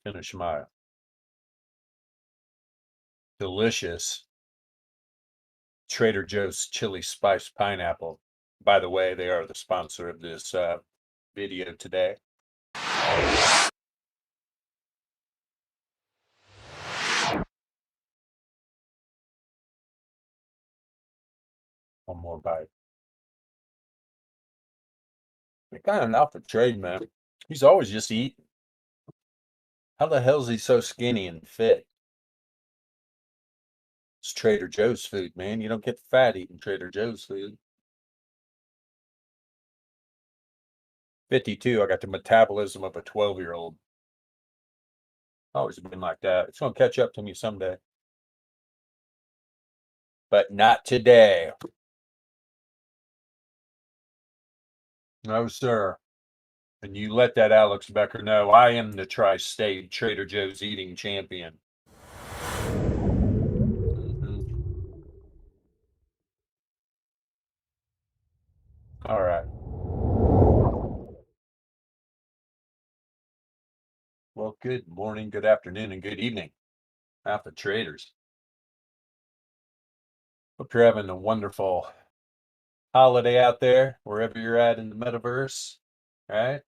Finish my delicious Trader Joe's chili spice pineapple. By the way, they are the sponsor of this video today. One more bite. They're kind of not for trade, man. He's always just eating. How the hell is he so skinny and fit? It's Trader Joe's food, man. You don't get fat eating Trader Joe's food. 52, I got the metabolism of a 12-year-old. Always been like that. It's going to catch up to me someday. But not today. No, sir. And you let that Alex Becker know I am the tri-state Trader Joe's eating champion. All right. Well, good morning, good afternoon, and good evening, Alpha Traders. Hope you're having a wonderful holiday out there, wherever you're at in the metaverse, right?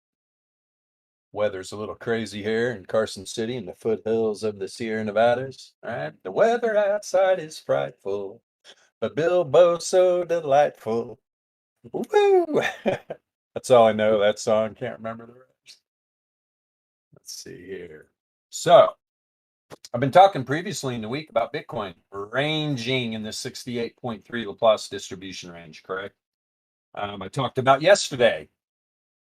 Weather's a little crazy here in Carson City in the foothills of the Sierra Nevadas, right? The weather outside is frightful, but Bilbo so delightful. Woo! That's all I know, that song. Can't remember the rest. Let's see here. So, I've been talking previously in the week about Bitcoin ranging in the 68.3 Laplace distribution range, correct? I talked about yesterday.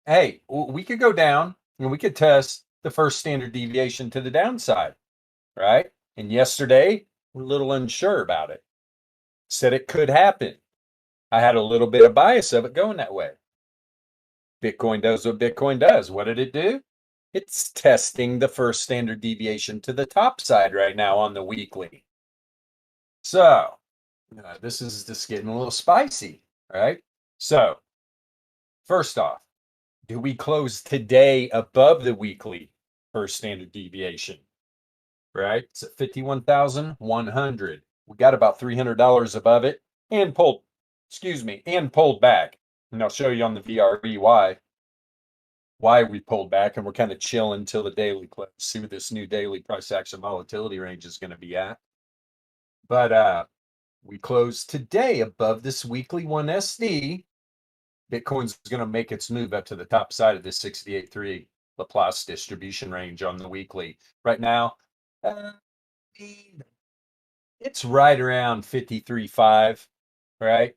Hey, we could go down and we could test the first standard deviation to the downside, right? And yesterday, we're a little unsure about it. Said it could happen. I had a little bit of bias of it going that way. Bitcoin does what Bitcoin does. What did it do? It's testing the first standard deviation to the top side right now on the weekly. So this is just getting a little spicy, right? So first off, do we close today above the weekly first standard deviation? Right? It's at 51,100. We got about $300 above it and pulled back. And I'll show you on the VRE why we pulled back, and we're kind of chilling until the daily close. See what this new daily price action volatility range is going to be at. But we closed today above this weekly 1SD. Bitcoin's going to make its move up to the top side of this 68.3 Laplace distribution range on the weekly. Right now, it's right around 53.5, right?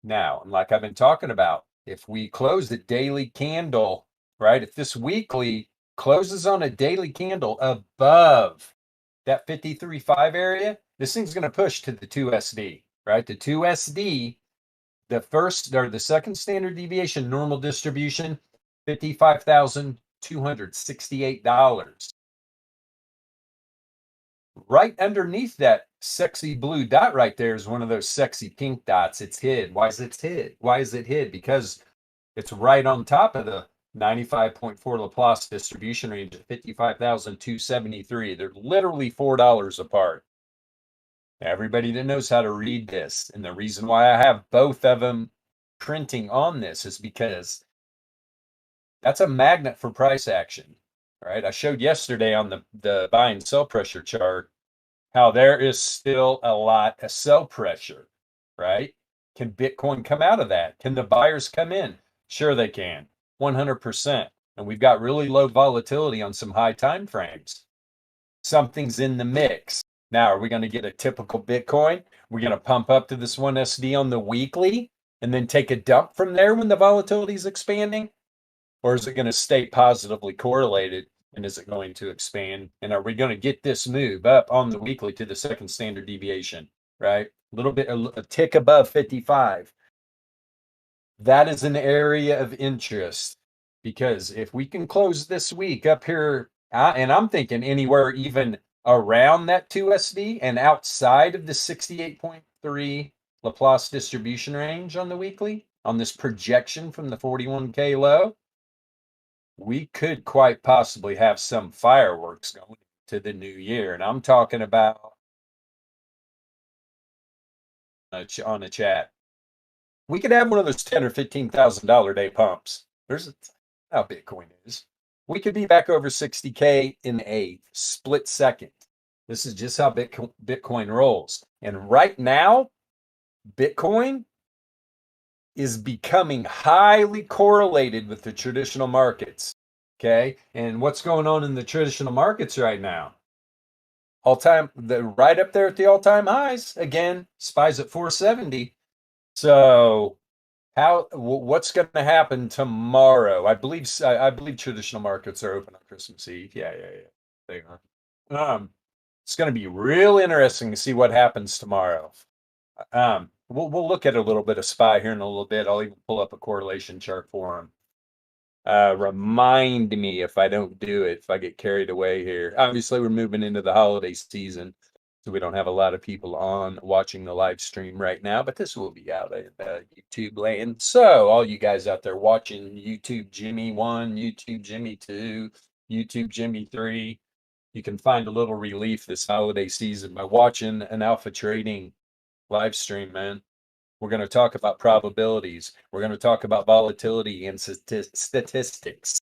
Now, and like I've been talking about, if we close the daily candle, right? If this weekly closes on a daily candle above that 53.5 area, this thing's going to push to the 2SD, right? The 2SD, the first or the second standard deviation normal distribution, $55,268. Right underneath that sexy blue dot right there is one of those sexy pink dots. It's hid. Why is it hid? Why is it hid? Because it's right on top of the 95.4 Laplace distribution range at 55,273. They're literally $4 apart. Everybody that knows how to read this, and the reason why I have both of them printing on this is because that's a magnet for price action. Right? I showed yesterday on the buy and sell pressure chart how there is still a lot of sell pressure, right? Can Bitcoin come out of that? Can the buyers come in? Sure they can, 100%. And we've got really low volatility on some high time frames. Something's in the mix. Now, are we going to get a typical Bitcoin? We're going to pump up to this 1SD on the weekly and then take a dump from there when the volatility is expanding? Or is it going to stay positively correlated? And is it going to expand? And are we going to get this move up on the weekly to the second standard deviation, right? A little bit, a tick above 55. That is an area of interest because if we can close this week up here, and I'm thinking anywhere even around that 2SD and outside of the 68.3 Laplace distribution range on the weekly, on this projection from the 41K low, we could quite possibly have some fireworks going to the new year. And I'm talking about on a chat. We could have one of those $10 or $15,000 day pumps. There's how Bitcoin is. We could be back over 60K in a split second. This is just how Bitcoin rolls. And right now, Bitcoin is becoming highly correlated with the traditional markets. Okay. And what's going on in the traditional markets right now? Right up there at the all-time highs. Again, SPY's at 470. So what's going to happen tomorrow? I believe traditional markets are open on Christmas Eve. Yeah. They are. It's going to be real interesting to see what happens tomorrow. We'll look at a little bit of SPY here in a little bit. I'll even pull up a correlation chart for them. Remind me if I don't do it, if I get carried away here. Obviously, we're moving into the holiday season, so we don't have a lot of people on watching the live stream right now, but this will be out in YouTube land. So all you guys out there watching YouTube Jimmy 1, YouTube Jimmy 2, YouTube Jimmy 3, you can find a little relief this holiday season by watching an alpha trading live stream, man. We're going to talk about probabilities. We're going to talk about volatility and statistics.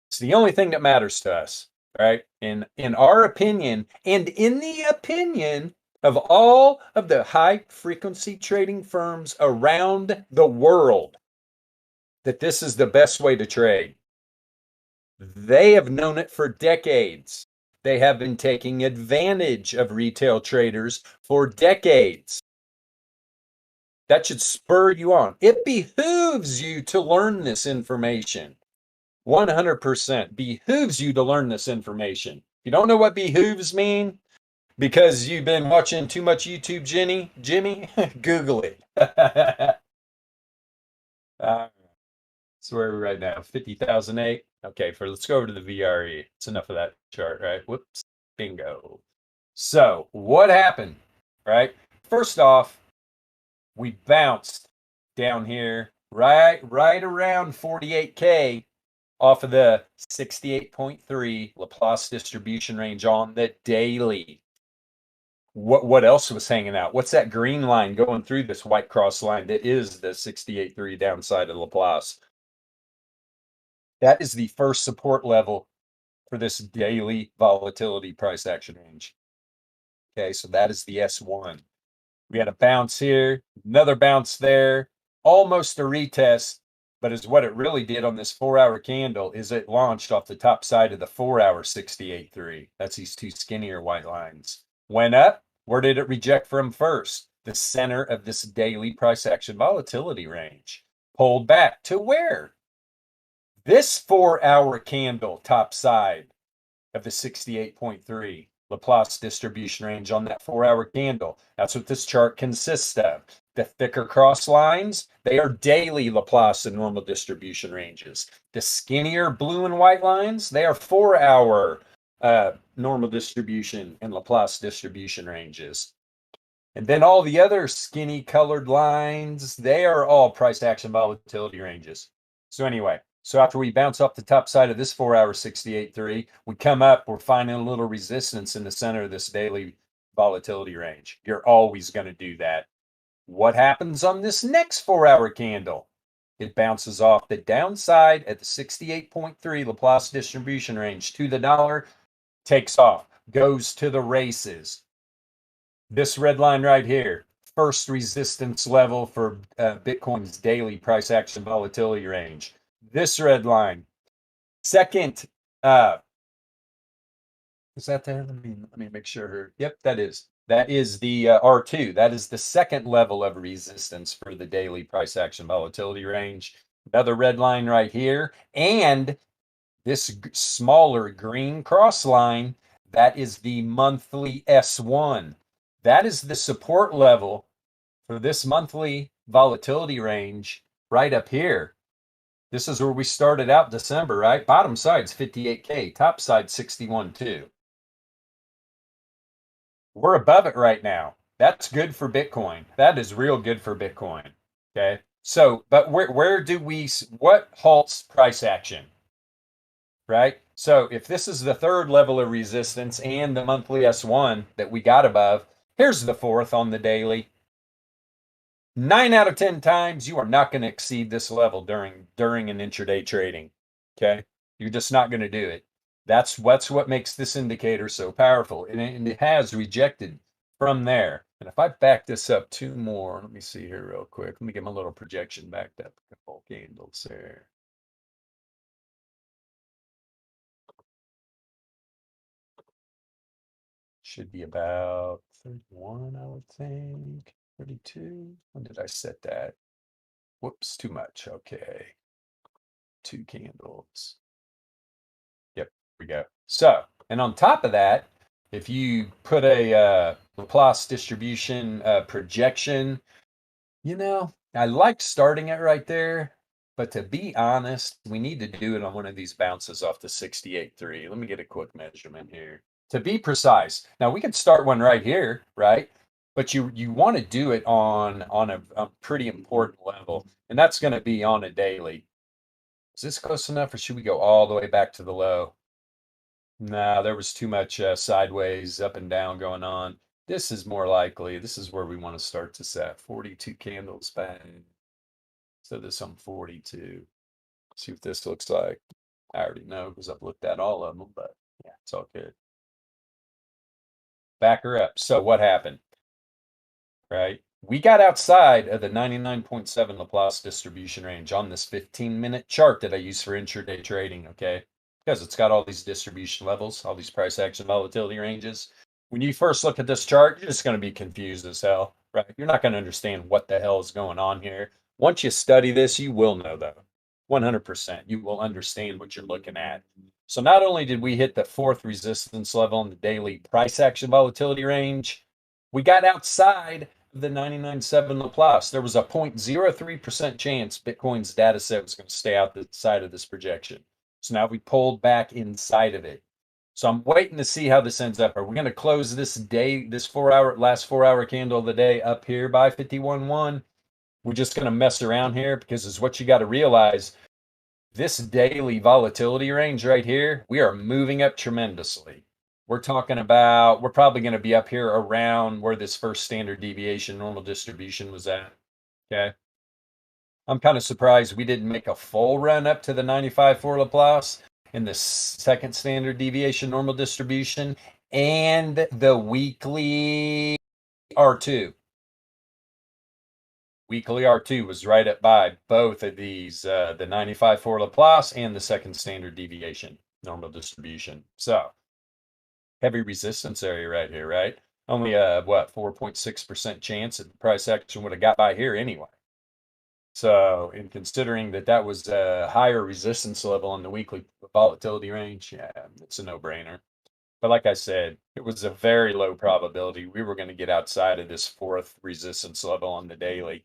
It's the only thing that matters to us, right? In our opinion, and in the opinion of all of the high frequency trading firms around the world, that this is the best way to trade. They have known it for decades. They have been taking advantage of retail traders for decades. That should spur you on. It behooves you to learn this information. 100% behooves you to learn this information. If you don't know what behooves mean because you've been watching too much YouTube, Jimmy, Google it. So where are we right now? 50,008. Okay, let's go over to the VRE. It's enough of that chart, right? Whoops, bingo. So what happened, right? First off, we bounced down here right around 48K off of the 68.3 Laplace distribution range on the daily. What else was hanging out? What's that green line going through this white cross line that is the 68.3 downside of Laplace? That is the first support level for this daily volatility price action range. Okay, so that is the S1. We had a bounce here, another bounce there, almost a retest, but is what it really did on this 4-hour candle is it launched off the top side of the 4-hour 68.3. That's these two skinnier white lines. Went up. Where did it reject from first? The center of this daily price action volatility range. Pulled back to where? This 4-hour candle top side of the 68.3. Laplace distribution range on that 4-hour candle. That's what this chart consists of. The thicker cross lines, they are daily Laplace and normal distribution ranges. The skinnier blue and white lines, they are 4-hour normal distribution and Laplace distribution ranges. And then all the other skinny colored lines, they are all price action volatility ranges. So anyway, so after we bounce off the top side of this 4-hour 68.3, we come up, we're finding a little resistance in the center of this daily volatility range. You're always going to do that. What happens on this next 4-hour candle? It bounces off the downside at the 68.3 Laplace distribution range to the dollar, takes off, goes to the races. This red line right here, first resistance level for Bitcoin's daily price action volatility range. This red line, second, is that there? Let me make sure. Yep, that is the R2. That is the second level of resistance for the daily price action volatility range. Another red line right here, and this smaller green cross line, that is the monthly S1. That is the support level for this monthly volatility range right up here. This is where we started out December, right? Bottom side's 58K, top side 61.2. We're above it right now. That's good for Bitcoin. That is real good for Bitcoin. Okay. So, but what halts price action? right? So if this is the third level of resistance and the monthly S1 that we got above, here's the fourth on the daily. 9 out of 10 times you are not going to exceed this level during an intraday trading. Okay, you're just not going to do it. That's what makes this indicator so powerful, and it has rejected from there. And if I back this up two more, let me see here real quick. Let me get my little projection backed up. A couple candles there. Should be about 31, I would think. 32. When did I set that? Whoops, too much. Okay. Two candles. Yep, we go. So, and on top of that, if you put a Laplace distribution projection, I liked starting it right there, but to be honest, we need to do it on one of these bounces off the 68.3. Let me get a quick measurement here. To be precise, now we could start one right here, right? But you want to do it on a pretty important level, and that's going to be on a daily. Is this close enough, or should we go all the way back to the low? Nah, there was too much sideways up and down going on. This is more likely. This is where we want to start to set 42 candles back. So this on 42. See what this looks like. I already know because I've looked at all of them, but yeah, it's all good. Back her up. So what happened? Right? We got outside of the 99.7 Laplace distribution range on this 15-minute chart that I use for intraday trading, okay? Because it's got all these distribution levels, all these price action volatility ranges. When you first look at this chart, you're just going to be confused as hell, right? You're not going to understand what the hell is going on here. Once you study this, you will know though. 100%. You will understand what you're looking at. So not only did we hit the fourth resistance level on the daily price action volatility range, we got outside the 99.7 Laplace. There was a 0.03% chance Bitcoin's data set was going to stay outside of this projection. So now we pulled back inside of it. So I'm waiting to see how this ends up. Are we going to close this day, this last 4 hour candle of the day up here by 51.1? We're just going to mess around here because it's what you got to realize. This daily volatility range right here, we are moving up tremendously. We're talking about, we're probably going to be up here around where this first standard deviation normal distribution was at. Okay. I'm kind of surprised we didn't make a full run up to the 95 for Laplace in the second standard deviation normal distribution and the weekly R2. Weekly R2 was right up by both of these, the 95 for Laplace and the second standard deviation normal distribution. So heavy resistance area right here, right? Only a 4.6% chance that the price action would have got by here anyway. So, in considering that that was a higher resistance level on the weekly volatility range, yeah, it's a no-brainer. But like I said, it was a very low probability we were going to get outside of this fourth resistance level on the daily.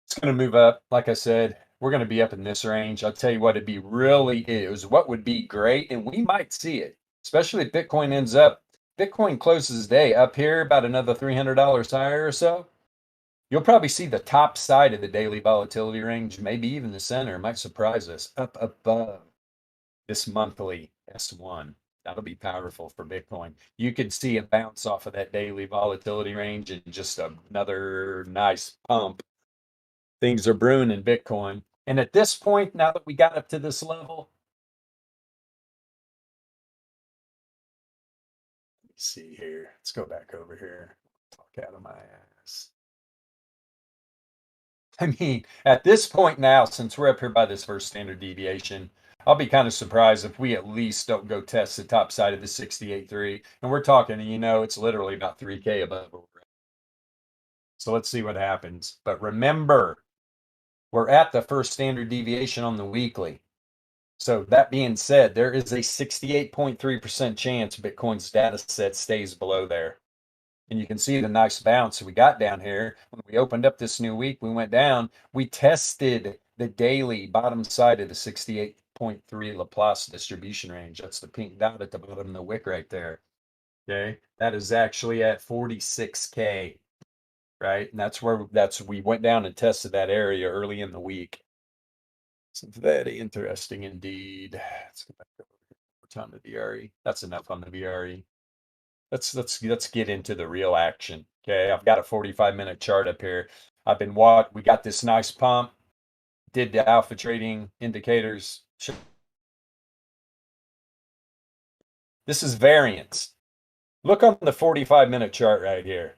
It's going to move up. Like I said, we're going to be up in this range. I'll tell you what, what would be great, and we might see it, especially if Bitcoin closes the day up here about another $300 higher or so. You'll probably see the top side of the daily volatility range, maybe even the center. It might surprise us up above this monthly S1. That'll be powerful for Bitcoin. You could see a bounce off of that daily volatility range and just another nice pump. Things are brewing in Bitcoin. And at this point, now that we got up to this level, let me see here. Let's go back over here. Talk out of my ass. I mean, at this point now, since we're up here by this first standard deviation, I'll be kind of surprised if we at least don't go test the top side of the 68.3. And we're talking, it's literally about 3K above. So let's see what happens. But remember, we're at the first standard deviation on the weekly. So that being said, there is a 68.3% chance Bitcoin's data set stays below there. And you can see the nice bounce we got down here. When we opened up this new week, we went down. We tested the daily bottom side of the 68.3 Laplace distribution range. That's the pink dot at the bottom of the wick right there. Okay. That is actually at 46K, right? And we went down and tested that area early in the week. It's very interesting indeed. Let's go back over time to VRE. That's enough on the VRE. Let's get into the real action. Okay, I've got a 45-minute chart up here. We got this nice pump, did the alpha trading indicators. This is variance. Look on the 45-minute chart right here.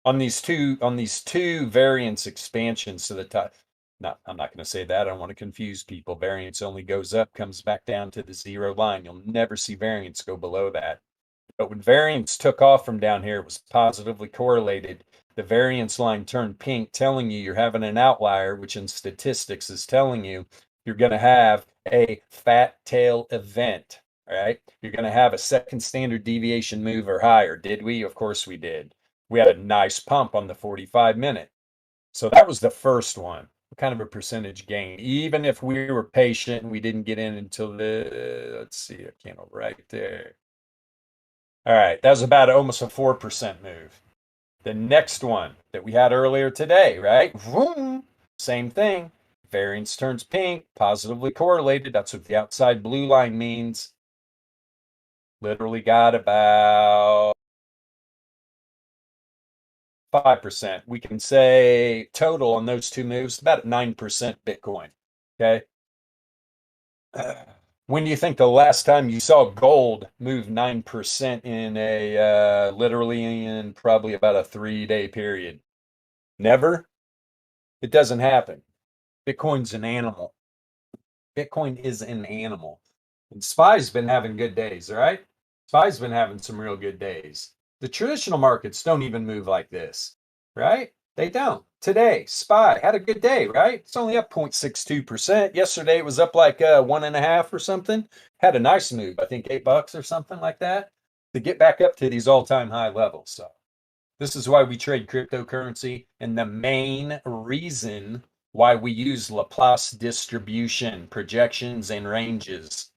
On these two variance expansions to the top. No, I'm not going to say that. I don't want to confuse people. Variance only goes up, comes back down to the zero line. You'll never see variance go below that. But when variance took off from down here, it was positively correlated. The variance line turned pink, telling you you're having an outlier, which in statistics is telling you you're going to have a fat tail event. All right. You're going to have a second standard deviation move or higher. Did we? Of course we did. We had a nice pump on the 45-minute. So that was the first one. Kind of a percentage gain. Even if we were patient and we didn't get in until let's see, a candle right there. All right, that was about almost a 4% move. The next one that we had earlier today, right? Vroom, same thing. Variance turns pink, positively correlated. That's what the outside blue line means. Literally got about 5%. We can say total on those two moves, about 9% Bitcoin. Okay. When do you think the last time you saw gold move 9% in a literally in probably about a 3-day period? Never. It doesn't happen. Bitcoin's an animal. Bitcoin is an animal. And SPY's been having good days, all right? SPY's been having some real good days. The traditional markets don't even move like this, right? They don't. Today, SPY had a good day, right? It's only up 0.62%. Yesterday it was up like 1.5 or something. Had a nice move, I think $8 or something like that, to get back up to these all-time high levels. So this is why we trade cryptocurrency, and the main reason why we use Laplace distribution, projections, and ranges.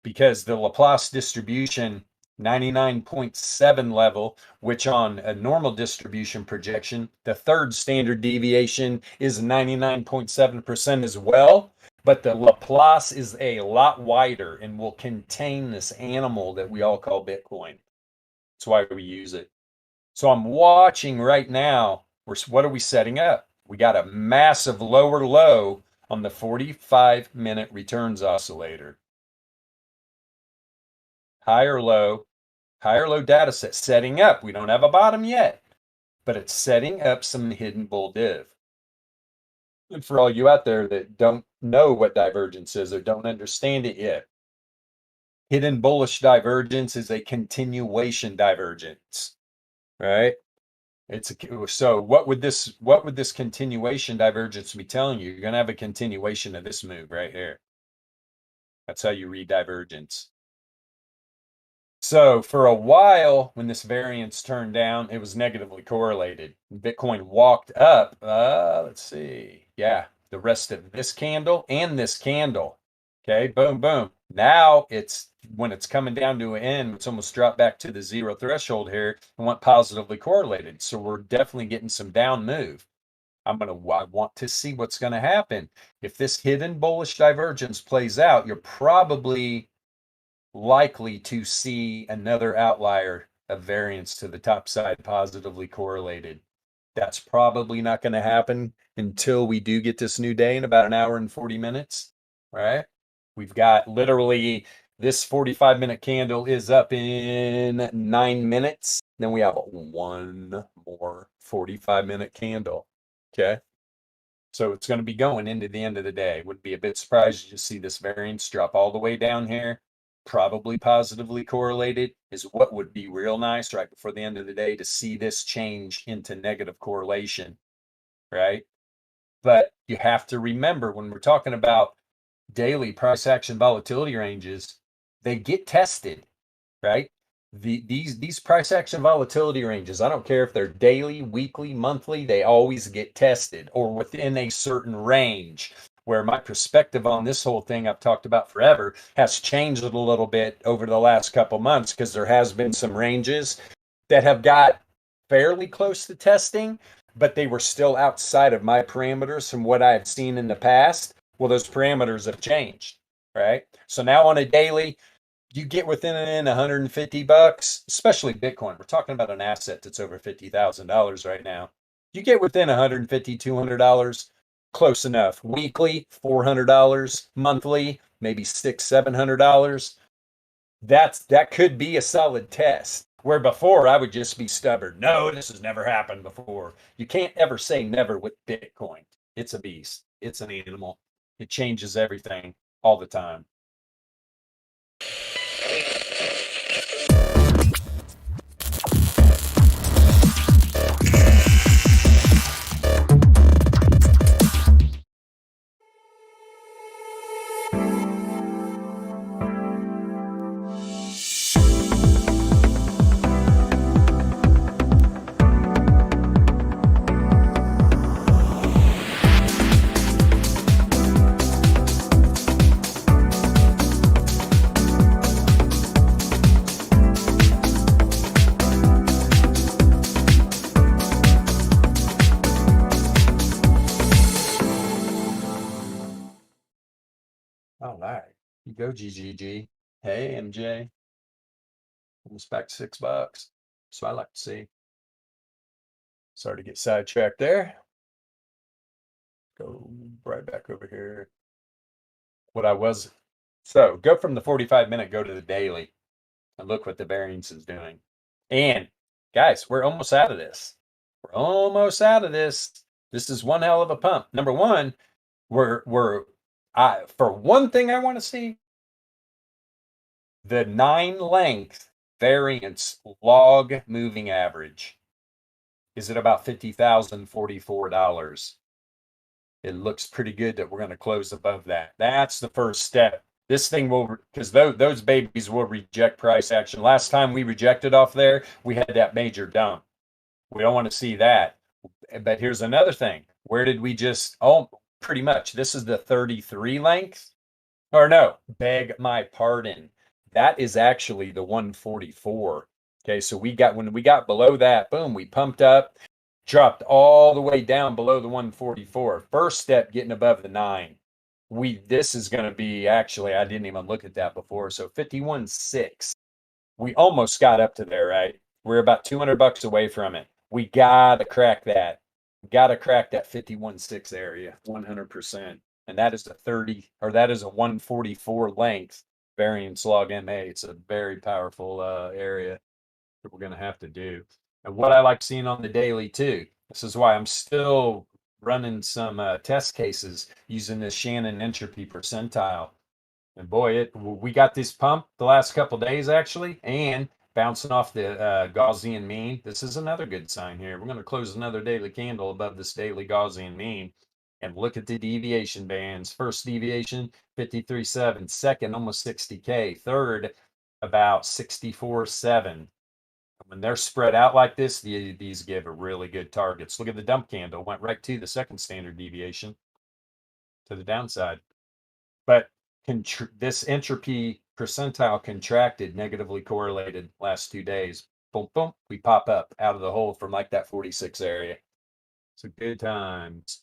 Because the Laplace distribution 99.7 level, which on a normal distribution projection, the third standard deviation is 99.7% as well. But the Laplace is a lot wider and will contain this animal that we all call Bitcoin. That's why we use it. So I'm watching right now. What are we setting up? We got a massive lower low on the 45-minute returns oscillator. Higher low data set setting up. We don't have a bottom yet, but it's setting up some hidden bull div. And for all you out there that don't know what divergence is or don't understand it yet, hidden bullish divergence is a continuation divergence, right? So what would this continuation divergence be telling you? You're going to have a continuation of this move right here. That's how you read divergence. So for a while, when this variance turned down, it was negatively correlated. Bitcoin walked up. Let's see. Yeah, the rest of this candle and this candle. Okay, boom, boom. Now when it's coming down to an end, it's almost dropped back to the zero threshold here and went positively correlated. So we're definitely getting some down move. I want to see what's going to happen. If this hidden bullish divergence plays out, you're probably likely to see another outlier of variance to the top side positively correlated. That's probably not going to happen until we do get this new day in about an hour and 40 minutes, right? We've got literally this 45-minute candle is up in 9 minutes. Then we have one more 45-minute candle, okay? So it's going to be going into the end of the day. Wouldn't be a bit surprised to see this variance drop all the way down here. Probably positively correlated is what would be real nice right before the end of the day to see this change into negative correlation, right? But you have to remember when we're talking about daily price action volatility ranges, they get tested, right? These price action volatility ranges, I don't care if they're daily, weekly, monthly, they always get tested or within a certain range. Where my perspective on this whole thing I've talked about forever has changed a little bit over the last couple months because there has been some ranges that have got fairly close to testing, but they were still outside of my parameters from what I've seen in the past. Well, those parameters have changed, right? So now on a daily, you get within 150 bucks, especially Bitcoin. We're talking about an asset that's over $50,000 right now. You get within 150, $200, close enough. Weekly, $400. Monthly, maybe $700. That could be a solid test. Where before I would just be stubborn. No, this has never happened before. You can't ever say never with Bitcoin. It's a beast. It's an animal. It changes everything all the time. All right. You go, GGG. Hey, MJ. Almost back to $6. So I like to see. Sorry to get sidetracked there. Go right back over here. So go from the 45-minute, go to the daily, and look what the variance is doing. And guys, we're almost out of this. We're almost out of this. This is one hell of a pump. Number one, for one thing I want to see, the 9 length variance log moving average is at about $50,044. It looks pretty good that we're going to close above that. That's the first step. This thing will, because those babies will reject price action. Last time we rejected off there, we had that major dump. We don't want to see that. But here's another thing. Where did we just, pretty much, this is the 33 length. Or no, beg my pardon. That is actually the 144. Okay, so when we got below that, boom, we pumped up, dropped all the way down below the 144. First step, getting above the 9. This is going to be, actually, I didn't even look at that before. So 51.6. We almost got up to there, right? We're about $200 away from it. We got to crack that. Got to crack that 51.6 area 100%. And that is that is a 144 length variance log MA. It's a very powerful area that we're going to have to do. And what I like seeing on the daily too, this is why I'm still running some test cases using this Shannon entropy percentile. And boy, we got this pump the last couple days actually, and bouncing off the Gaussian mean. This is another good sign here. We're going to close another daily candle above this daily Gaussian mean. And look at the deviation bands. First deviation, 53.7. Second, almost 60K. Third, about 64.7. When they're spread out like this, these give a really good targets. Look at the dump candle. Went right to the second standard deviation to the downside. But this entropy percentile contracted, negatively correlated last 2 days. Boom, boom. We pop up out of the hole from like that 46 area. So good times.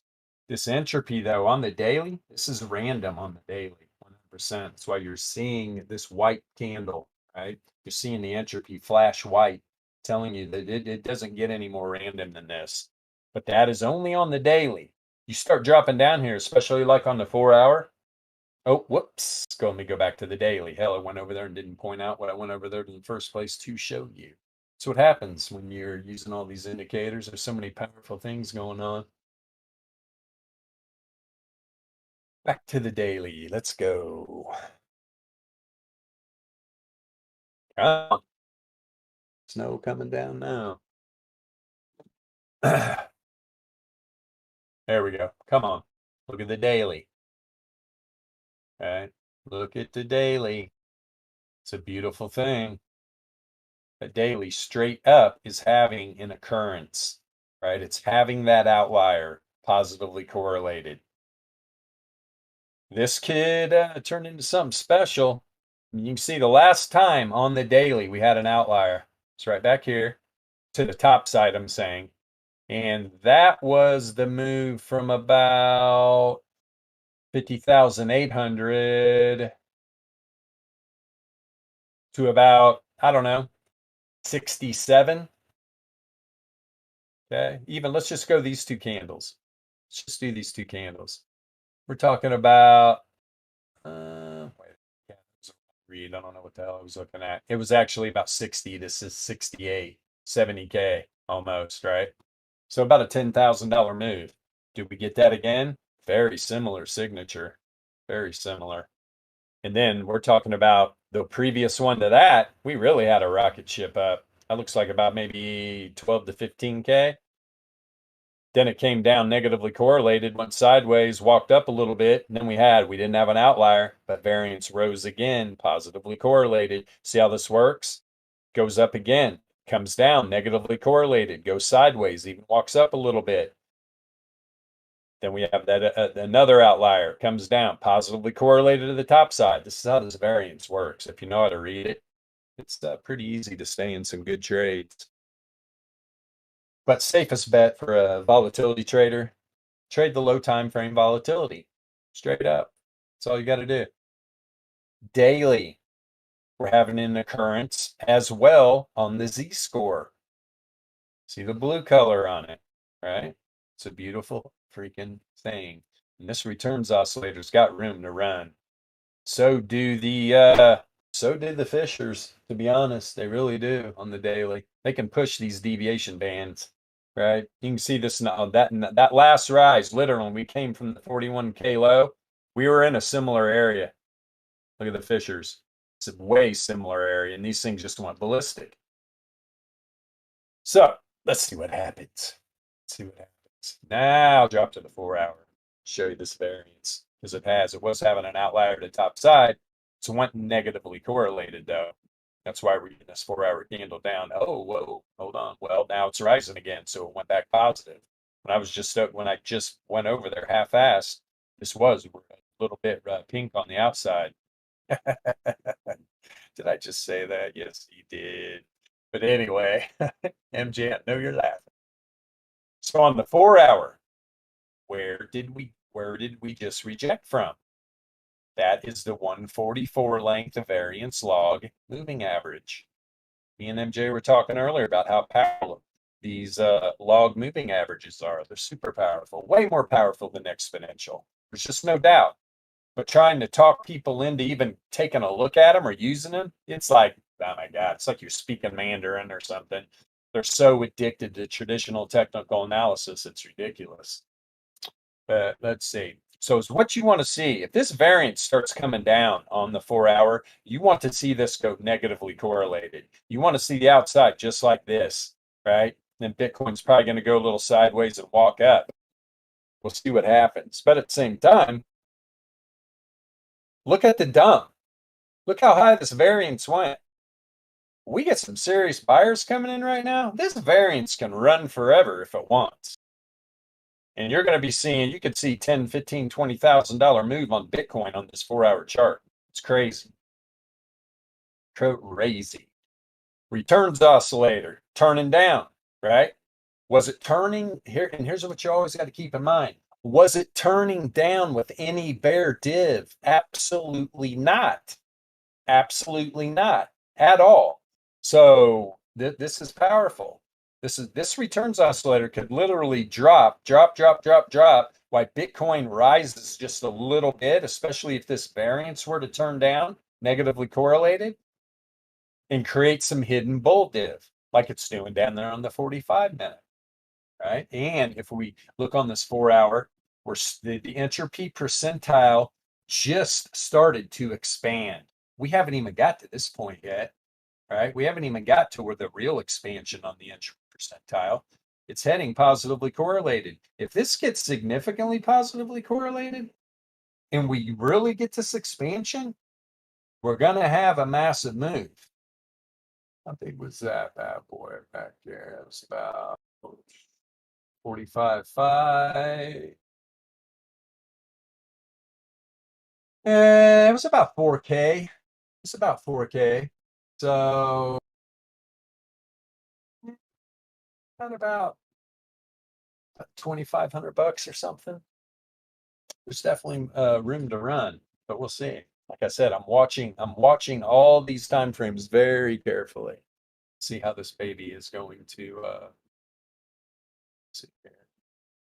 This entropy, though, on the daily, this is random on the daily, 100%. That's why you're seeing this white candle, right? You're seeing the entropy flash white, telling you that it doesn't get any more random than this. But that is only on the daily. You start dropping down here, especially like on the 4-hour. Oh, whoops. Let me go back to the daily. Hell, I went over there and didn't point out what I went over there in the first place to show you. That's what happens when you're using all these indicators. There's so many powerful things going on. Back to the daily. Let's go. Snow coming down now. There we go. Come on. Look at the daily. All right. Look at the daily. It's a beautiful thing. The daily straight up is having an occurrence, right? It's having that outlier positively correlated. This could turn into something special. You can see the last time on the daily we had an outlier. It's right back here to the top side, I'm saying. And that was the move from about 50,800 to about, I don't know, 67. Okay. Even let's just go these two candles. Let's just do these two candles. We're talking about, wait, yeah, read. I don't know what the hell I was looking at. It was actually about 60. This is 68, 70K almost, right? So about a $10,000 move. Do we get that again? Very similar signature. Very similar. And then we're talking about the previous one to that. We really had a rocket ship up. That looks like about maybe 12 to 15K. Then it came down negatively correlated, went sideways, walked up a little bit, and then we didn't have an outlier, but variance rose again, positively correlated. See how this works? Goes up again, comes down, negatively correlated, goes sideways, even walks up a little bit. Then we have that another outlier comes down, positively correlated to the top side. This is how this variance works. If you know how to read it, it's pretty easy to stay in some good trades. But safest bet for a volatility trader, trade the low time frame volatility. Straight up. That's all you got to do. Daily, we're having an occurrence as well on the Z score. See the blue color on it, right? It's a beautiful freaking thing. And this returns oscillator's got room to run. So do the fishers, to be honest. They really do on the daily. They can push these deviation bands, right? You can see this now, that last rise, literally, we came from the 41K low. We were in a similar area. Look at the fishers. It's a way similar area, and these things just went ballistic. So let's see what happens. Let's see what happens. Now I'll drop to the 4 hour. Show you this variance because it was having an outlier to the top side. So it went negatively correlated though. That's why we're getting this 4 hour candle down. Oh, whoa, hold on. Well, now it's rising again. So it went back positive. When I just went over there half-assed, this was a little bit pink on the outside. Did I just say that? Yes, you did. But anyway, MJ, I know you're laughing. So on the 4 hour, where did we just reject from? That is the 144 length of variance log moving average. Me and MJ were talking earlier about how powerful these log moving averages are. They're super powerful, way more powerful than exponential. There's just no doubt. But trying to talk people into even taking a look at them or using them, it's like, oh my God, it's like you're speaking Mandarin or something. They're so addicted to traditional technical analysis, it's ridiculous. But let's see. So is what you want to see. If this variance starts coming down on the 4 hour, you want to see this go negatively correlated. You want to see the outside just like this, right? Then Bitcoin's probably going to go a little sideways and walk up. We'll see what happens. But at the same time, look at the dump. Look how high this variance went. We get some serious buyers coming in right now. This variance can run forever if it wants. And you're going to be seeing, you could see 10, 15, $20,000 move on Bitcoin on this 4 hour chart. It's crazy. Crazy. Returns oscillator turning down, right? Was it turning here? And here's what you always got to keep in mind. Was it turning down with any bear div? Absolutely not. Absolutely not at all. So this is powerful. This returns oscillator could literally drop, while Bitcoin rises just a little bit, especially if this variance were to turn down, negatively correlated, and create some hidden bull div, like it's doing down there on the 45-minute, right? And if we look on this 4 hour, where the entropy percentile just started to expand. We haven't even got to this point yet, right? We haven't even got to where the real expansion on the entropy percentile. It's heading positively correlated. If this gets significantly positively correlated and we really get this expansion, we're going to have a massive move. How big was that bad boy back there? It was about 45.5. It was about 4K. It's about 4K. So, not about $2,500 or something. There's definitely room to run, but we'll see. Like I said, I'm watching all these time frames very carefully. See how this baby is going to see here,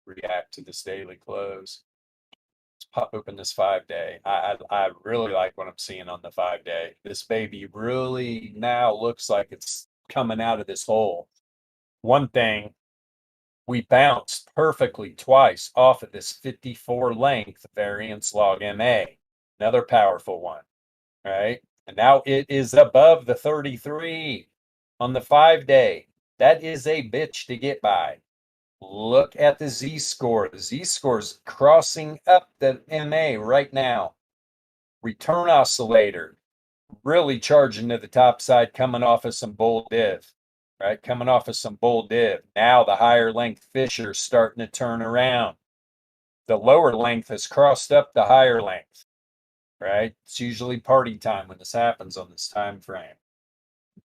react to this daily close. Let's pop open this 5 day. I really like what I'm seeing on the 5 day. This baby really now looks like it's coming out of this hole. One thing, we bounced perfectly twice off of this 54 length variance log MA. Another powerful one, right? And now it is above the 33 on the 5 day. That is a bitch to get by. Look at the Z score. The Z score is crossing up the MA right now. Return oscillator really charging to the top side, coming off of some bull div, right? Coming off of some bull div. Now the higher length Fisher starting to turn around. The lower length has crossed up the higher length, right? It's usually party time when this happens on this time frame.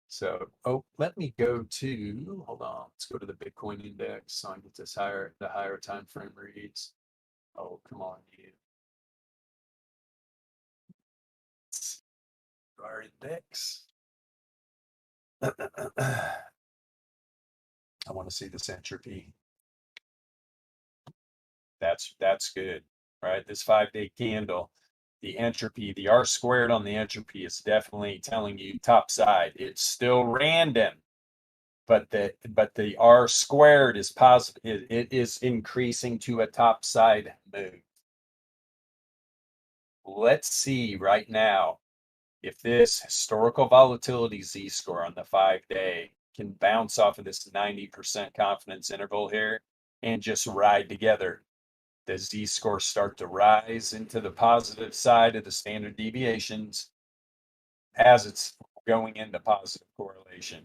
So, oh, let me go to, hold on, let's go to the Bitcoin index so I can get this higher, the higher time frame reads. Oh, come on, you. Our index. I want to see this entropy. That's good, right? This 5 day candle, the entropy, the R squared on the entropy is definitely telling you top side. It's still random, but the R squared is positive. It is increasing to a top side move. Let's see right now if this historical volatility Z score on the 5 day can bounce off of this 90% confidence interval here and just ride together. The Z scores start to rise into the positive side of the standard deviations as it's going into positive correlation.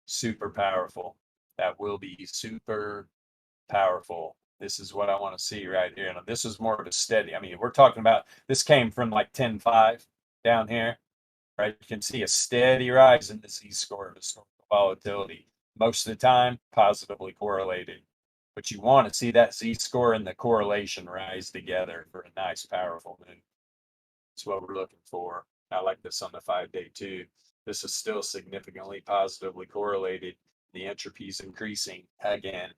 Super powerful. That will be super powerful. This is what I want to see right here. Now, this is more of a steady. I mean, we're talking about this came from like 10.5 down here, right? You can see a steady rise in the Z score of historical volatility. Most of the time, positively correlated. But you want to see that Z score and the correlation rise together for a nice, powerful move. That's what we're looking for. I like this on the 5 day too. This is still significantly positively correlated. The entropy is increasing again.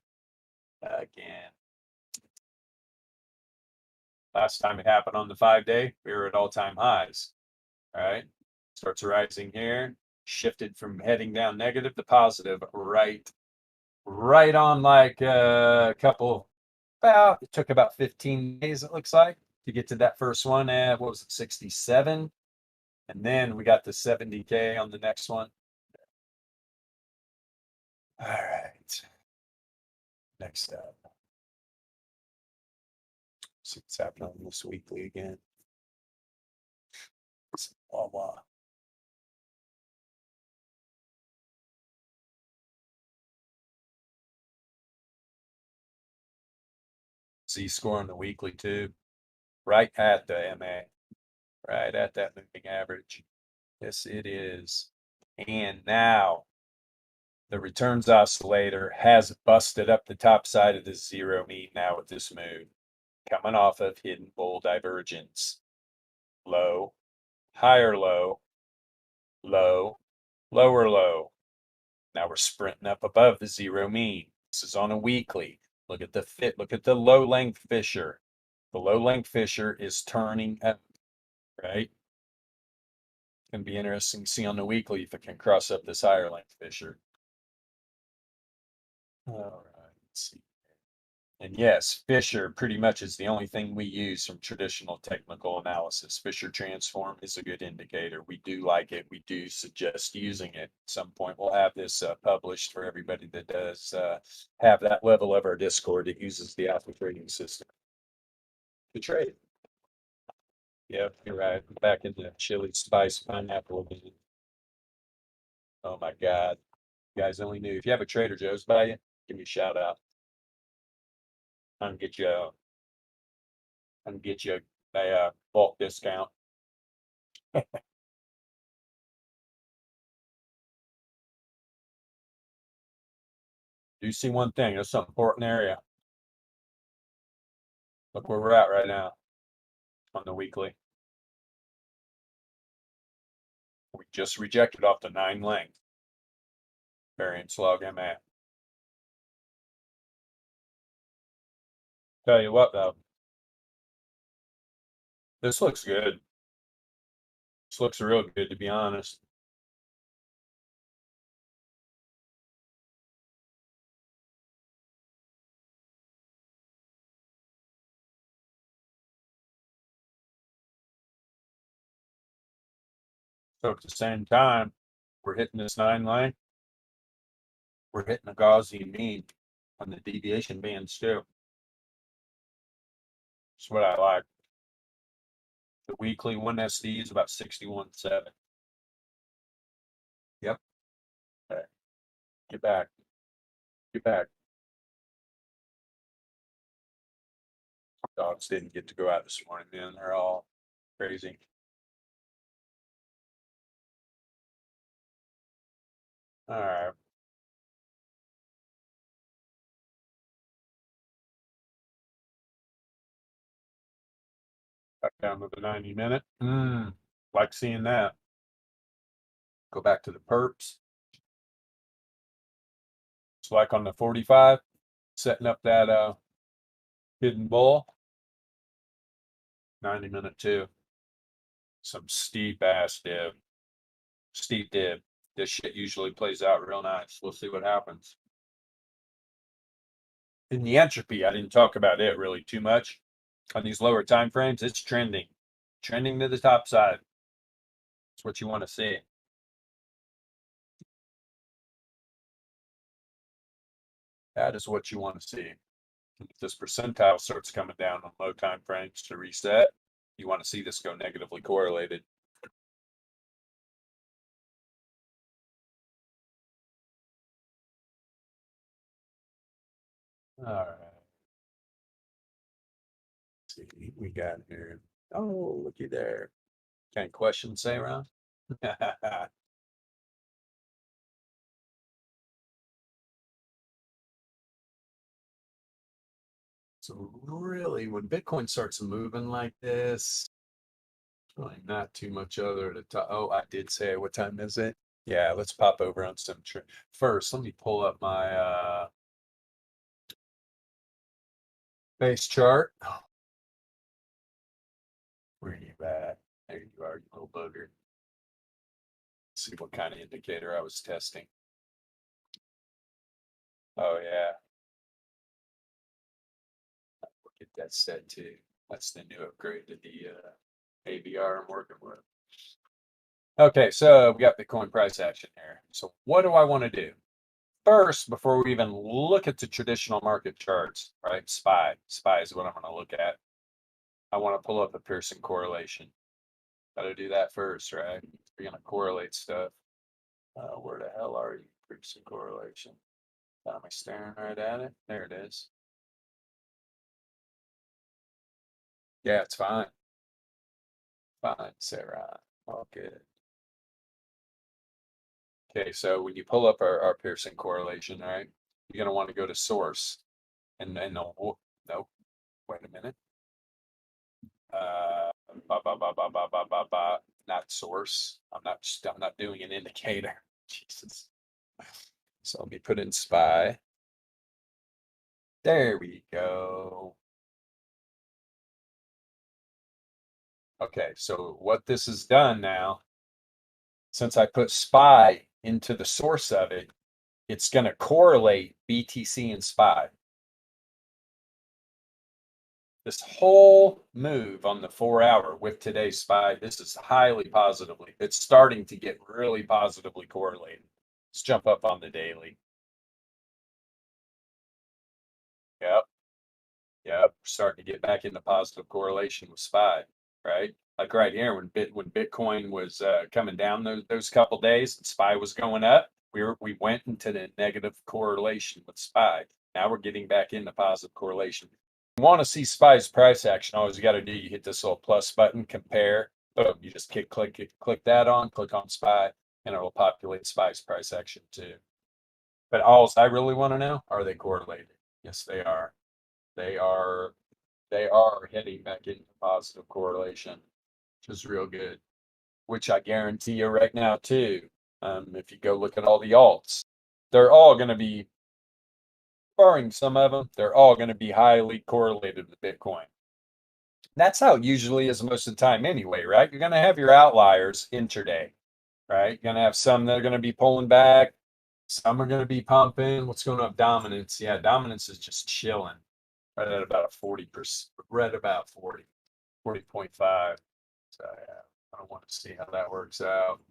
Last time it happened on the 5 day, we were at all-time highs. All right. Starts rising here, shifted from heading down negative to positive right on like a couple, it took about 15 days, it looks like, to get to that first one at, what was it, 67? And then we got the 70K on the next one. All right. Next up. See what's happening on this weekly again. Blah, blah. Z score on the weekly too. Right at the MA. Right at that moving average. Yes, it is. And now the returns oscillator has busted up the top side of the zero mean now with this move. Coming off of hidden bull divergence. Low, higher low, low, lower low. Now we're sprinting up above the zero mean. This is on a weekly. Look at the fit. Look at the low length Fisher. The low length Fisher is turning up, right? It's going to be interesting to see on the weekly if it can cross up this higher length Fisher. All right, let's see. And yes, Fisher pretty much is the only thing we use from traditional technical analysis. Fisher transform is a good indicator. We do like it. We do suggest using it. At some point, we'll have this published for everybody that does have that level of our Discord that uses the alpha trading system to trade. Yep, you're right. Back in the chili spice pineapple again. Oh my God. You guys only knew. If you have a Trader Joe's by you, give me a shout out. I can get you a bulk discount. Do see one thing, that's an important area. Look where we're at right now on the weekly. We just rejected off the 9 length. Variance log MA. Tell you what though, this looks good. This looks real good, to be honest. So at the same time, we're hitting this 9 line. We're hitting a Gaussian mean on the deviation bands too. That's what I like. The weekly 1SD is about 61.7. Yep. Okay. Get back. Get back. Dogs didn't get to go out this morning, man. They're all crazy. All right. Back down to the 90-minute. Like seeing that. Go back to the perps. It's like on the 45, setting up that hidden bull. 90-minute too. Some steep ass dip. Steep dip. This shit usually plays out real nice. We'll see what happens. In the entropy, I didn't talk about it really too much. On these lower time frames, it's trending. Trending to the top side. That's what you want to see. That is what you want to see. If this percentile starts coming down on low time frames to reset, you want to see this go negatively correlated. All right. Let's see what we got here. Oh, looky there. Can questions say around? So really, when Bitcoin starts moving like this, really not too much other to talk. Oh, I did say, what time is it? Yeah, let's pop over on some first. Let me pull up my base chart. Where are you at? There you are, you little bugger. Let's see what kind of indicator I was testing. Oh yeah. We'll get that set too. That's the new upgrade to the ABR I'm working with. Okay, so we got Bitcoin price action here. So what do I want to do? First, before we even look at the traditional market charts, right? SPY is what I'm going to look at. I want to pull up a Pearson correlation. Got to do that first, right? We're going to correlate stuff. Where the hell are you? Pearson correlation. Am I staring right at it? There it is. Yeah, it's fine. Fine, Sarah. All good. Okay, so when you pull up our Pearson correlation, right, you're going to want to go to source. And no, wait a minute. Not source. I'm not doing an indicator. Jesus. So let me put in SPY. There we go. Okay, so what this has done now, since I put SPY into the source of it, it's going to correlate BTC and SPY. This whole move on the 4-hour with today's SPY, this is highly positively. It's starting to get really positively correlated. Let's jump up on the daily. Yep. Yep. Starting to get back into positive correlation with SPY, right? Like right here, when Bitcoin was coming down those couple days, and SPY was going up, we went into the negative correlation with SPY. Now we're getting back into positive correlation. You want to see SPY's price action? All you got to do, you hit this little plus button, compare. Boom! You just click that on, click on SPY, and it'll populate SPY's price action too. But all I really want to know, are they correlated? Yes, they are. They are They are heading back into positive correlation, which is real good. Which I guarantee you right now too. If you go look at all the alts, they're all going to be, barring some of them, they're all going to be highly correlated with Bitcoin. That's how it usually is most of the time anyway, right? You're going to have your outliers intraday, right? You're going to have some that are going to be pulling back. Some are going to be pumping. What's going on with dominance? Yeah, dominance is just chilling right at about a 40%, right about 40, 40.5. So yeah, I don't want to see how that works out.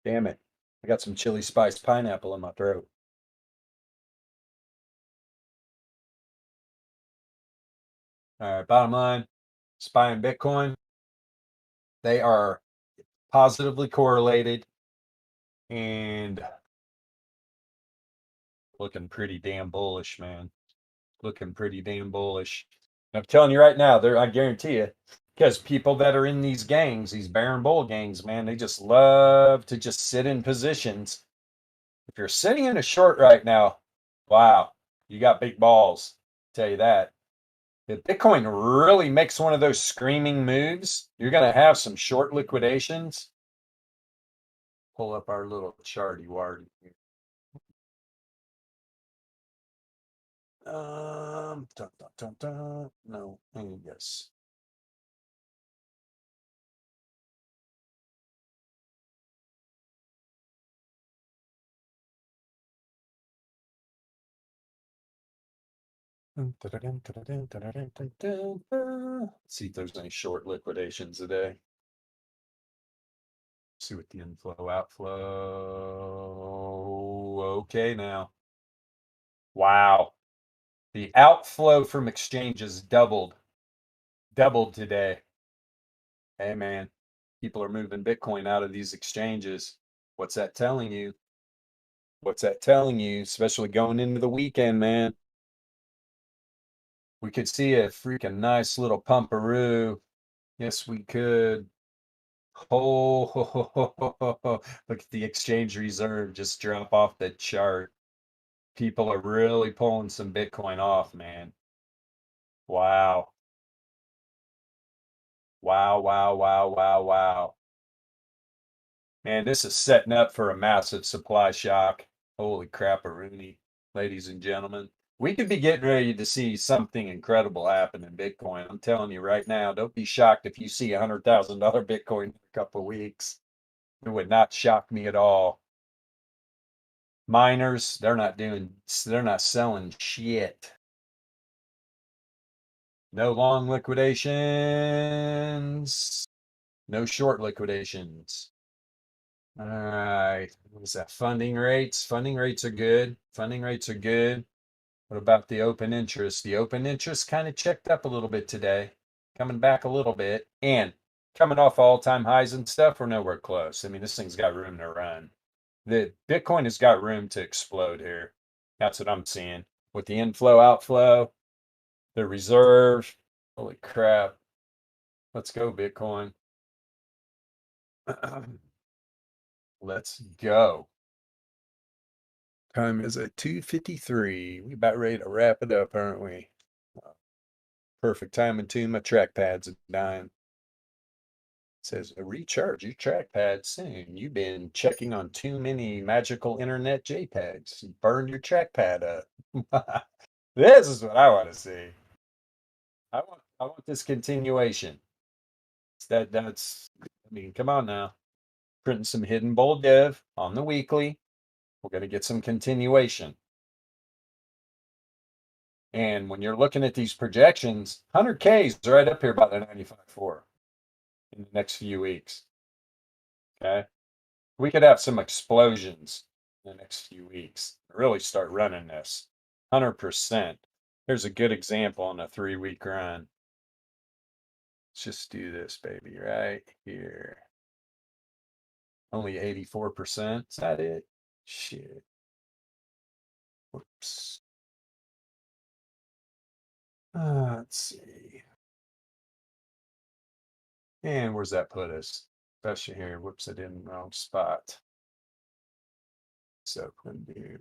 Damn it. I got some chili spice pineapple in my throat. All right, bottom line, SPY and Bitcoin, they are positively correlated and looking pretty damn bullish, man. Looking pretty damn bullish. I'm telling you right now, I guarantee you, because people that are in these gangs, these bear and bull gangs, man, they just love to just sit in positions. If you're sitting in a short right now, wow, you got big balls. I'll tell you that. If Bitcoin really makes one of those screaming moves, you're going to have some short liquidations. Pull up our little charty warty here. Dun, dun, dun, dun. No, yes. Let's see if there's any short liquidations today. See what the inflow, outflow. Okay, now. Wow. The outflow from exchanges doubled today. Hey, man, people are moving Bitcoin out of these exchanges. What's that telling you? What's that telling you? Especially going into the weekend, man. We could see a freaking nice little pumperoo. Yes, we could. Oh, look at the exchange reserve just drop off the chart. People are really pulling some Bitcoin off, man. Wow. Wow, wow, wow, wow, wow. Man, this is setting up for a massive supply shock. Holy crap-a-rooney, ladies and gentlemen. We could be getting ready to see something incredible happen in Bitcoin. I'm telling you right now, don't be shocked if you see $100,000 Bitcoin in a couple of weeks. It would not shock me at all. Miners, they're not selling shit. No long liquidations, no short liquidations. All right. What is that? Funding rates. Funding rates are good. Funding rates are good. What about the open interest? The open interest kind of checked up a little bit today, coming back a little bit, and coming off all-time highs and stuff. We're nowhere close. I mean, this thing's got room to run. The Bitcoin has got room to explode here. That's what I'm seeing with the inflow, outflow, the reserve. Holy crap. Let's go, Bitcoin. Let's go. Time is at 2:53. We about ready to wrap it up, aren't we? Perfect timing too. My trackpad's dying. It says recharge your trackpad soon. You've been checking on too many magical internet JPEGs. You burned your trackpad up. This is what I want to see. I want this continuation. That's I mean, come on now. Printing some hidden bull div on the weekly. We're gonna get some continuation. And when you're looking at these projections, 100K is right up here about the 95.4 in the next few weeks. Okay. We could have some explosions in the next few weeks. Really start running this 100%. Here's a good example on a 3-week run. Let's just do this, baby, right here. Only 84%. Is that it? Shit. Whoops. Let's see. And where's that put us? Especially here. Whoops, I did in the wrong spot. So can do.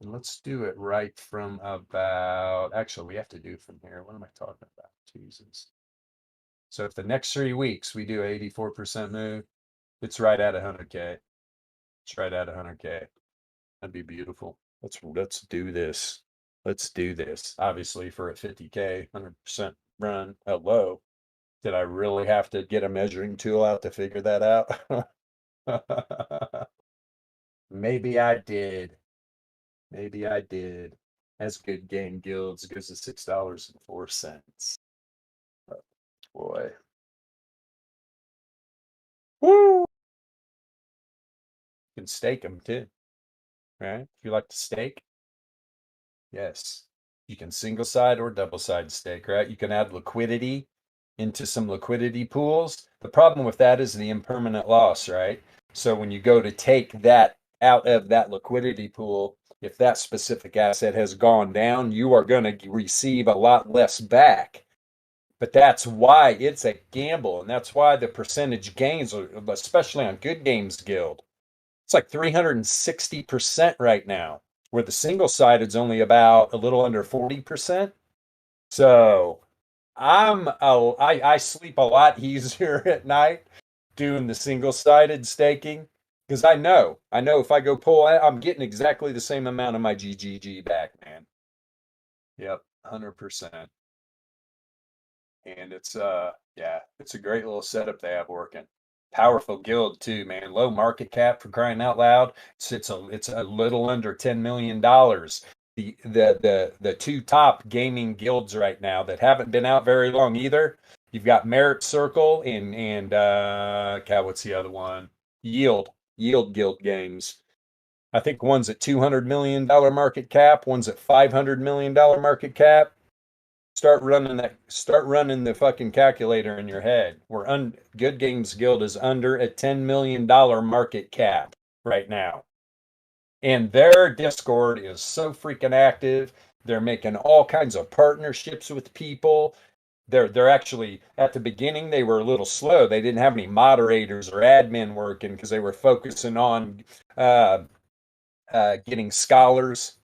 And let's do it right from about, actually, we have to do from here. What am I talking about? Jesus. So if the next 3 weeks we do 84% move, it's right at 100K. It's right at 100K. That'd be beautiful. Let's do this. Let's do this. Obviously, for a 50K, 100% run. Hello. Did I really have to get a measuring tool out to figure that out? Maybe I did. Maybe I did. That's good game guilds. Goes to $6.04. Oh, boy. Woo! You can stake them too, right? If you like to stake, yes. You can single side or double side stake, right? You can add liquidity into some liquidity pools. The problem with that is the impermanent loss, right? So when you go to take that out of that liquidity pool, if that specific asset has gone down, you are going to receive a lot less back. But that's why it's a gamble, and that's why the percentage gains, especially on Good Games Guild, it's like 360% right now, where the single sided's only about a little under 40%. So I sleep a lot easier at night doing the single sided staking because I know if I go pull, I'm getting exactly the same amount of my GGG back, man. Yep, 100%. And it's yeah, it's a great little setup they have working. Powerful guild too, man. Low market cap for crying out loud. It's a little under $10 million. The two top gaming guilds right now that haven't been out very long either. You've got Merit Circle and God, what's the other one? Yield Guild Games. I think one's at $200 million market cap, one's at $500 million market cap. Start running the fucking calculator in your head. Good Games Guild is under a $10 million market cap right now. And their Discord is so freaking active. They're making all kinds of partnerships with people. They're actually at the beginning they were a little slow. They didn't have any moderators or admin working because they were focusing on getting scholars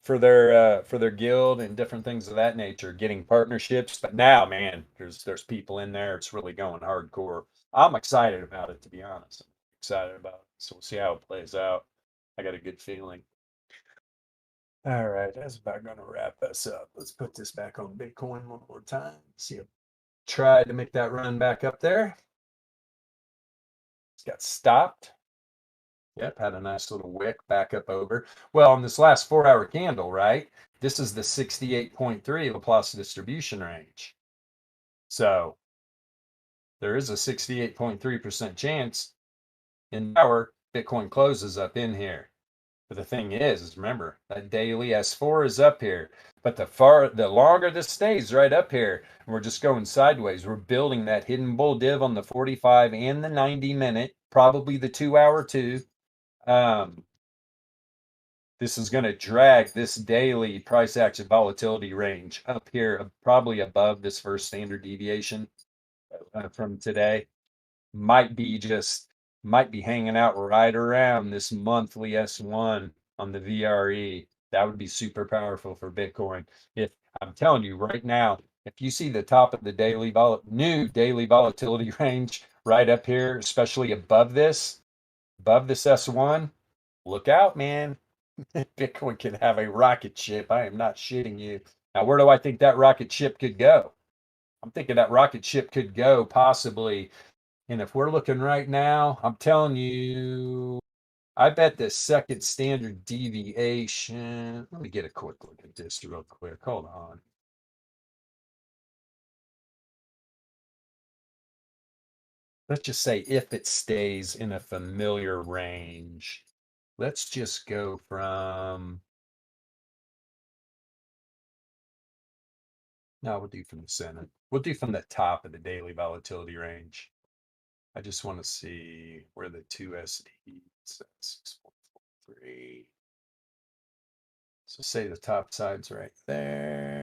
for their guild and different things of that nature, getting partnerships. But now, man, there's people in there. It's really going hardcore. I'm excited about it, to be honest. I'm excited about it. So we'll see how it plays out. I got a good feeling. All right, that's about going to wrap us up. Let's put this back on Bitcoin one more time. See if try to make that run back up there. It's got stopped. Yep, had a nice little wick back up over. Well, on this last 4-hour candle, right? This is the 68.3 Laplace distribution range. So there is a 68.3% chance in the hour Bitcoin closes up in here. But the thing is remember, that daily S4 is up here. But the longer this stays right up here, and we're just going sideways, we're building that hidden bull div on the 45 and the 90-minute, probably the 2-hour too. This is going to drag this daily price action volatility range up here, probably above this first standard deviation from today. Might be hanging out right around this monthly S1 on the VRE. That would be super powerful for Bitcoin. If I'm telling you right now, if you see the top of the new daily volatility range right up here, especially above this S1, look out, man. Bitcoin can have a rocket ship. I am not shitting you. Now, where do I think that rocket ship could go? I'm thinking that rocket ship could go possibly. And if we're looking right now, I'm telling you, I bet the second standard deviation. Let me get a quick look at this real quick. Hold on. let's just say if it stays in a familiar range, let's just go from, no, we'll do from the center. We'll do from the top of the daily volatility range. I just want to see where the two SDs at 6.43. So say the top side's right there.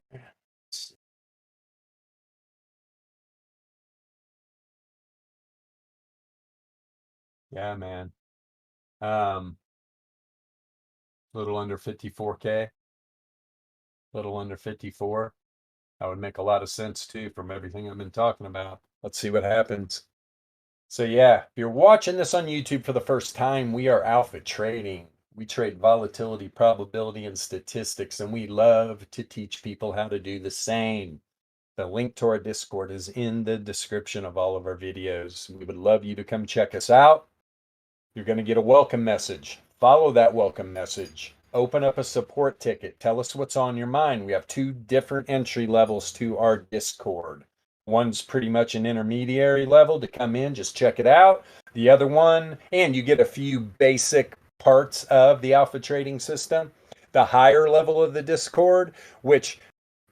Yeah, man. Little under 54K, little under 54. That would make a lot of sense too from everything I've been talking about. Let's see what happens. So yeah, if you're watching this on YouTube for the first time, we are Alpha Trading. We trade volatility, probability, and statistics, and we love to teach people how to do the same. The link to our Discord is in the description of all of our videos. We would love you to come check us out. You're going to get a welcome message. Follow that welcome message. Open up a support ticket. Tell us what's on your mind. We have 2 different entry levels to our Discord. One's pretty much an intermediary level to come in, just check it out. The other one, and you get a few basic parts of the alpha trading system. The higher level of the Discord, which,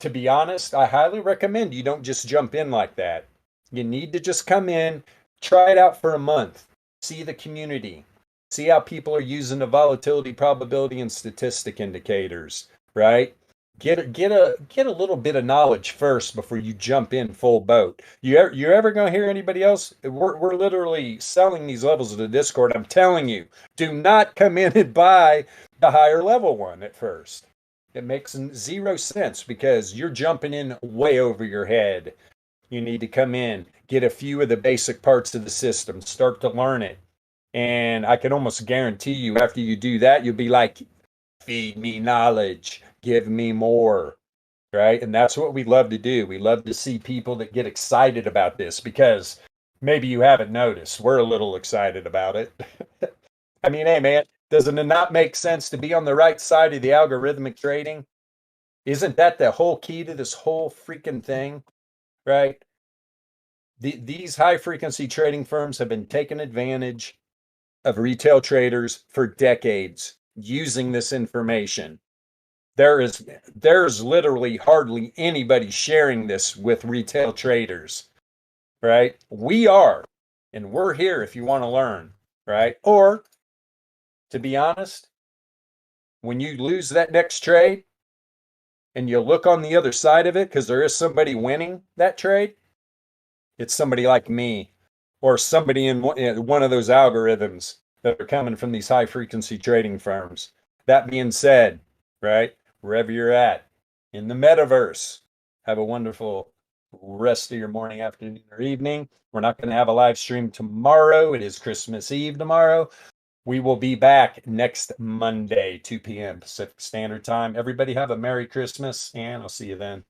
to be honest, I highly recommend you don't just jump in like that. You need to just come in, try it out for a month. See the community, see how people are using the volatility, probability, and statistic indicators, right? Get a little bit of knowledge first before you jump in full boat. You're ever going to hear anybody else? We're literally selling these levels of the Discord. I'm telling you, do not come in and buy the higher level one at first. It makes 0 sense because you're jumping in way over your head. You need to come in, get a few of the basic parts of the system, start to learn it. And I can almost guarantee you after you do that, you'll be like, feed me knowledge, give me more, right? And that's what we love to do. We love to see people that get excited about this because maybe you haven't noticed, we're a little excited about it. I mean, hey, man, doesn't it not make sense to be on the right side of the algorithmic trading? Isn't that the whole key to this whole freaking thing? Right? These high frequency trading firms have been taking advantage of retail traders for decades using this information. There's literally hardly anybody sharing this with retail traders, right? We are, and we're here if you want to learn, right? Or, to be honest, when you lose that next trade and you look on the other side of it because there is somebody winning that trade, it's somebody like me or somebody in one of those algorithms that are coming from these high frequency trading firms. That being said, right, wherever you're at in the metaverse, have a wonderful rest of your morning, afternoon, or evening. We're not going to have a live stream tomorrow. It is Christmas Eve tomorrow. We will be back next Monday, 2 p.m. Pacific Standard Time. Everybody have a Merry Christmas, and I'll see you then.